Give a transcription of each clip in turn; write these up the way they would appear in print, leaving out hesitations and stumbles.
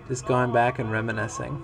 Just going back and reminiscing.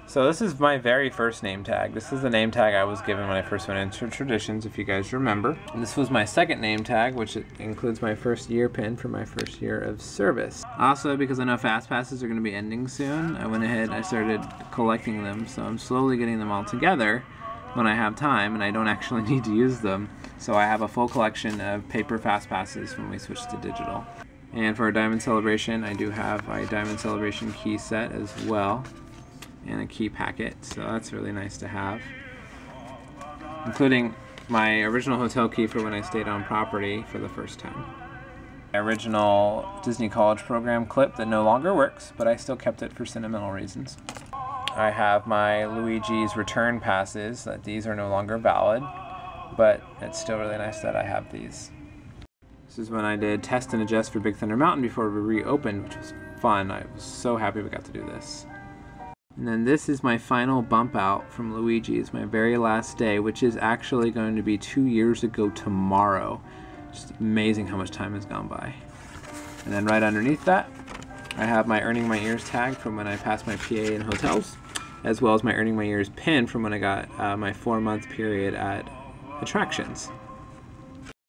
So this is my very first name tag. This is the name tag I was given when I first went into Traditions, if you guys remember. And this was my second name tag, which includes my first year pin for my first year of service. Also, because I know Fast Passes are going to be ending soon, I went ahead and I started collecting them. So I'm slowly getting them all together when I have time, and I don't actually need to use them. So I have a full collection of paper Fast Passes when we switch to digital. And for a Diamond Celebration, I do have a Diamond Celebration key set as well, and a key packet, so that's really nice to have, including my original hotel key for when I stayed on property for the first time. My original Disney College Program clip that no longer works, but I still kept it for sentimental reasons. I have my Luigi's return passes. These are no longer valid, but it's still really nice that I have these. This is when I did Test and Adjust for Big Thunder Mountain before we reopened, which was fun. I was so happy we got to do this. And then this is my final bump out from Luigi's, my very last day, which is actually going to be 2 years ago tomorrow. Just amazing how much time has gone by. And then right underneath that, I have my Earning My Ears tag from when I passed my PA in hotels, as well as my Earning My Ears pin from when I got my 4-month period at attractions.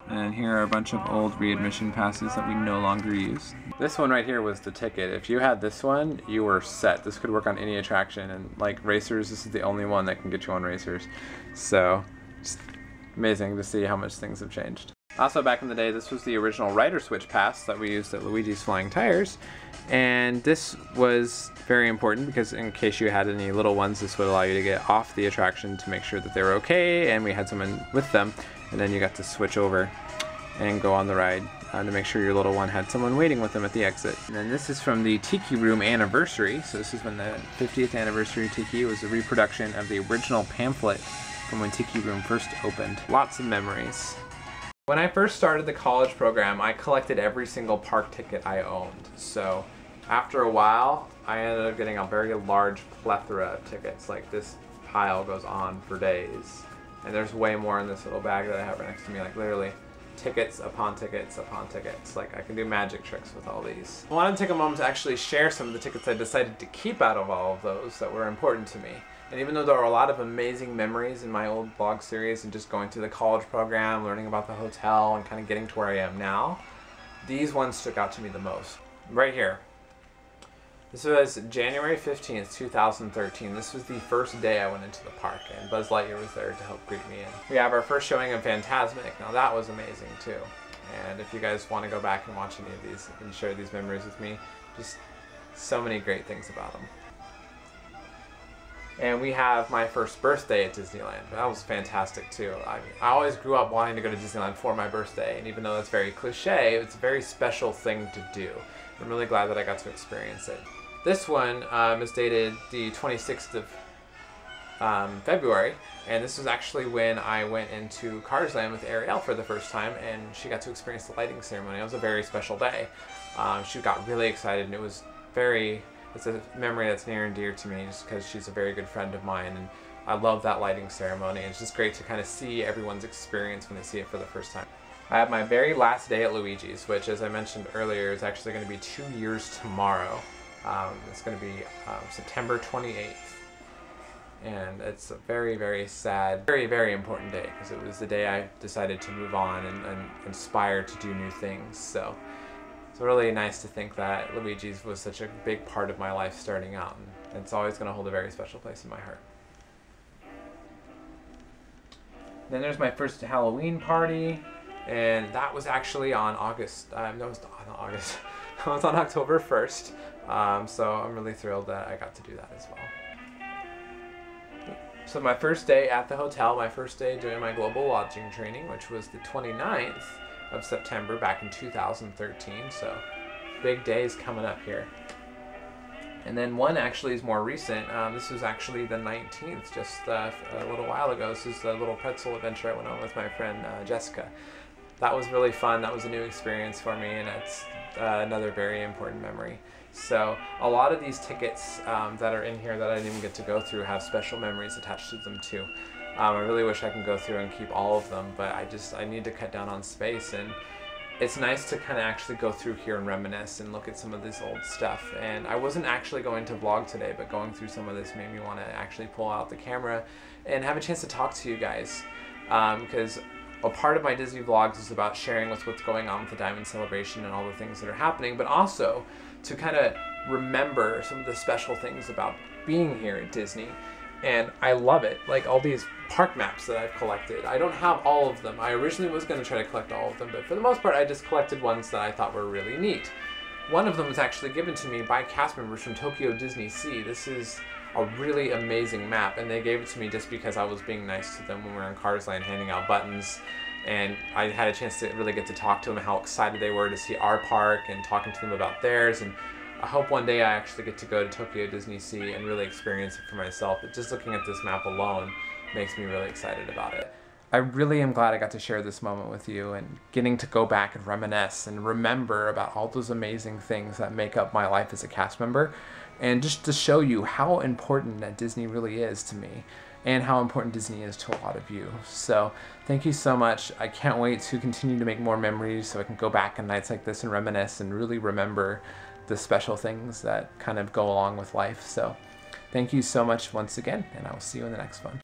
And here are a bunch of old readmission passes that we no longer use. This one right here was the ticket. If you had this one, you were set. This could work on any attraction, and like Racers, this is the only one that can get you on Racers. So, just amazing to see how much things have changed. Also, back in the day, this was the original Rider Switch pass that we used at Luigi's Flying Tires. And this was very important because in case you had any little ones, this would allow you to get off the attraction to make sure that they were okay, and we had someone with them. And then you got to switch over and go on the ride to make sure your little one had someone waiting with them at the exit. And then this is from the Tiki Room anniversary. So this is when the 50th anniversary Tiki was a reproduction of the original pamphlet from when Tiki Room first opened. Lots of memories. When I first started the college program, I collected every single park ticket I owned. So after a while, I ended up getting a very large plethora of tickets. Like this pile goes on for days. And there's way more in this little bag that I have right next to me, like literally tickets upon tickets upon tickets. Like I can do magic tricks with all these. I wanted to take a moment to actually share some of the tickets I decided to keep out of all of those that were important to me. And even though there are a lot of amazing memories in my old blog series and just going through the college program, learning about the hotel, and kind of getting to where I am now, these ones stuck out to me the most. Right here. This was January 15th, 2013. This was the first day I went into the park, and Buzz Lightyear was there to help greet me in. We have our first showing of Fantasmic. Now that was amazing too. And if you guys want to go back and watch any of these and share these memories with me, just so many great things about them. And we have my first birthday at Disneyland. That was fantastic too. I mean, I always grew up wanting to go to Disneyland for my birthday, and even though that's very cliche, it's a very special thing to do. I'm really glad that I got to experience it. This one is dated the 26th of February, and this was actually when I went into Cars Land with Ariel for the first time, and she got to experience the lighting ceremony. It was a very special day. She got really excited, and it's a memory that's near and dear to me just because she's a very good friend of mine, and I love that lighting ceremony. It's just great to kind of see everyone's experience when they see it for the first time. I have my very last day at Luigi's, which, as I mentioned earlier, is actually going to be 2 years tomorrow. It's going to be September 28th, and it's a very, very sad, very, very important day because it was the day I decided to move on and inspired to do new things. So it's really nice to think that Luigi's was such a big part of my life starting out, and it's always going to hold a very special place in my heart. Then there's my first Halloween party, and that was actually on August, no, it was not August, it was on October 1st. So I'm really thrilled that I got to do that as well. So my first day at the hotel, my first day doing my global lodging training, which was the 29th of September back in 2013. So big days coming up here. And then one actually is more recent. This was actually the 19th, just a little while ago. This is the little pretzel adventure I went on with my friend Jessica. That was really fun. That was a new experience for me, and it's another very important memory. So a lot of these tickets that are in here that I didn't even get to go through have special memories attached to them too. I really wish I could go through and keep all of them, but I need to cut down on space, and it's nice to kind of actually go through here and reminisce and look at some of this old stuff. And I wasn't actually going to vlog today, but going through some of this made me want to actually pull out the camera and have a chance to talk to you guys, because a part of my Disney vlogs is about sharing what's going on with the Diamond Celebration and all the things that are happening, but also to kind of remember some of the special things about being here at Disney. And I love it, like all these park maps that I've collected. I don't have all of them. I originally was going to try to collect all of them, but for the most part I just collected ones that I thought were really neat. One of them was actually given to me by cast members from Tokyo Disney Sea. This is a really amazing map, and they gave it to me just because I was being nice to them when we were in Cars Land handing out buttons, and I had a chance to really get to talk to them, how excited they were to see our park and talking to them about theirs. And I hope one day I actually get to go to Tokyo Disney Sea and really experience it for myself. But just looking at this map alone makes me really excited about it. I really am glad I got to share this moment with you, and getting to go back and reminisce and remember about all those amazing things that make up my life as a cast member, and just to show you how important that Disney really is to me and how important Disney is to a lot of you. So thank you so much. I can't wait to continue to make more memories so I can go back on nights like this and reminisce and really remember the special things that kind of go along with life. So thank you so much once again, and I will see you in the next one.